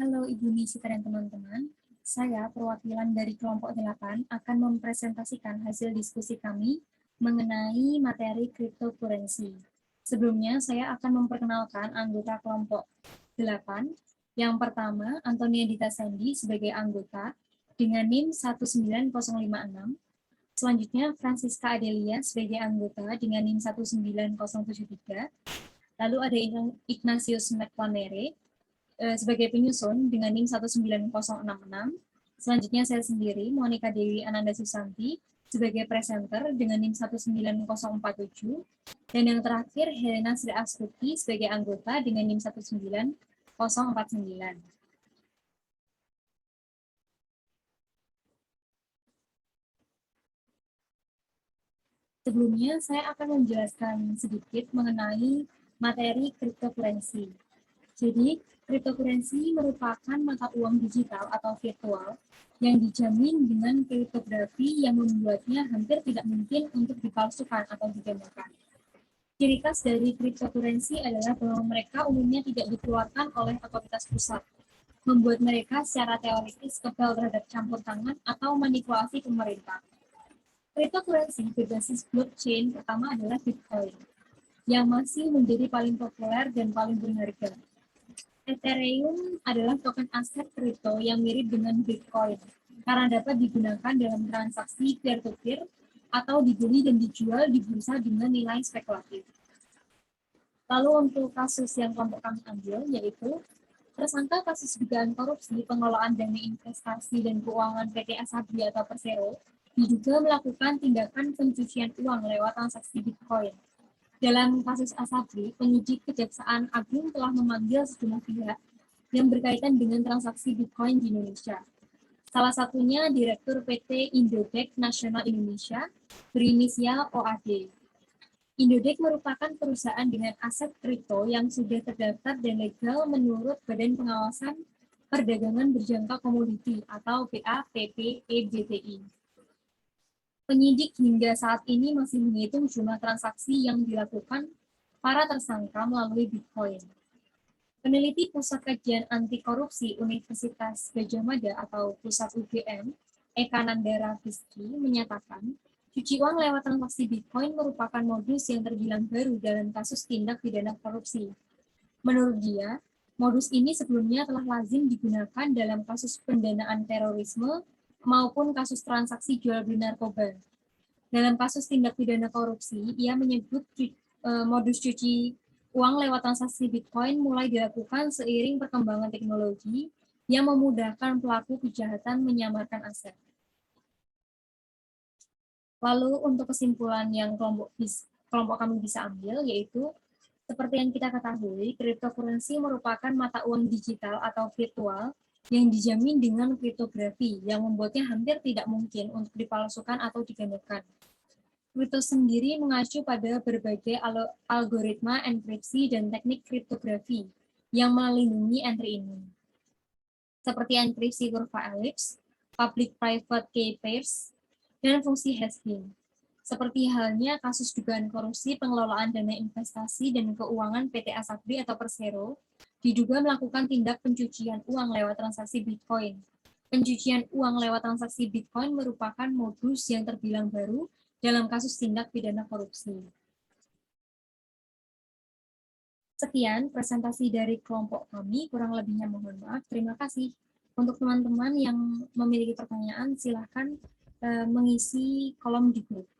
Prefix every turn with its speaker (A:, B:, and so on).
A: Halo Ibu Nisita dan teman-teman, saya perwakilan dari kelompok 8 akan mempresentasikan hasil diskusi kami mengenai materi cryptocurrency. Sebelumnya, saya akan memperkenalkan anggota kelompok 8. Yang pertama, Antonia Dita Sandy sebagai anggota dengan NIM 19056. Selanjutnya, Francisca Adelia sebagai anggota dengan NIM 19073. Lalu ada Ignatius McLamere sebagai penyusun dengan NIM 19066. Selanjutnya saya sendiri, Monica Dewi Ananda Susanti, sebagai presenter dengan NIM 19047. Dan yang terakhir, Helena Sri Astuti sebagai anggota dengan NIM 19049. Sebelumnya, saya akan menjelaskan sedikit mengenai materi cryptocurrency. Jadi, cryptocurrency merupakan mata uang digital atau virtual yang dijamin dengan kriptografi yang membuatnya hampir tidak mungkin untuk dipalsukan atau digemarkan. Ciri khas dari cryptocurrency adalah bahwa mereka umumnya tidak dikeluarkan oleh otoritas pusat, membuat mereka secara teoritis kebal terhadap campur tangan atau manipulasi pemerintah. Cryptocurrency berbasis blockchain pertama adalah Bitcoin, yang masih menjadi paling populer dan paling berharga. Ethereum adalah token aset kripto yang mirip dengan Bitcoin karena dapat digunakan dalam transaksi peer-to-peer atau dibeli dan dijual di bursa dengan nilai spekulatif. Lalu untuk kasus yang kelompok kami ambil, yaitu tersangka kasus dugaan korupsi pengelolaan dana investasi dan keuangan PT Asabri atau Persero diduga melakukan tindakan pencucian uang lewat transaksi Bitcoin. Dalam kasus Asabri, penyidik Kejaksaan Agung telah memanggil sejumlah pihak yang berkaitan dengan transaksi Bitcoin di Indonesia. Salah satunya Direktur PT Indodek Nasional Indonesia berinisial OAD. Indodek merupakan perusahaan dengan aset kripto yang sudah terdaftar dan legal menurut Badan Pengawasan Perdagangan Berjangka Komoditi atau BAPPEBTI. Penyidik hingga saat ini masih menghitung jumlah transaksi yang dilakukan para tersangka melalui Bitcoin. Peneliti Pusat Kajian Anti Korupsi Universitas Gadjah Mada atau Pusat UGM, Eka Nandara Rizky, menyatakan, cuci uang lewat transaksi Bitcoin merupakan modus yang terbilang baru dalam kasus tindak pidana korupsi. Menurut dia, modus ini sebelumnya telah lazim digunakan dalam kasus pendanaan terorisme maupun kasus transaksi jual beli narkoba. Dalam kasus tindak pidana korupsi, ia menyebut modus cuci uang lewat transaksi Bitcoin mulai dilakukan seiring perkembangan teknologi yang memudahkan pelaku kejahatan menyamarkan aset. Lalu untuk kesimpulan yang kelompok kami bisa ambil, yaitu seperti yang kita ketahui, cryptocurrency merupakan mata uang digital atau virtual yang dijamin dengan kriptografi yang membuatnya hampir tidak mungkin untuk dipalsukan atau digandakan. Kripto sendiri mengacu pada berbagai algoritma enkripsi dan teknik kriptografi yang melindungi entry ini, seperti enkripsi kurva elips, public-private key pairs, dan fungsi hashing. Seperti halnya kasus dugaan korupsi pengelolaan dana investasi dan keuangan PT Asabri atau Persero, diduga melakukan tindak pencucian uang lewat transaksi Bitcoin. Pencucian uang lewat transaksi Bitcoin merupakan modus yang terbilang baru dalam kasus tindak pidana korupsi. Sekian presentasi dari kelompok kami, kurang lebihnya mohon maaf. Terima kasih. Untuk teman-teman yang memiliki pertanyaan, silakan mengisi kolom di grup.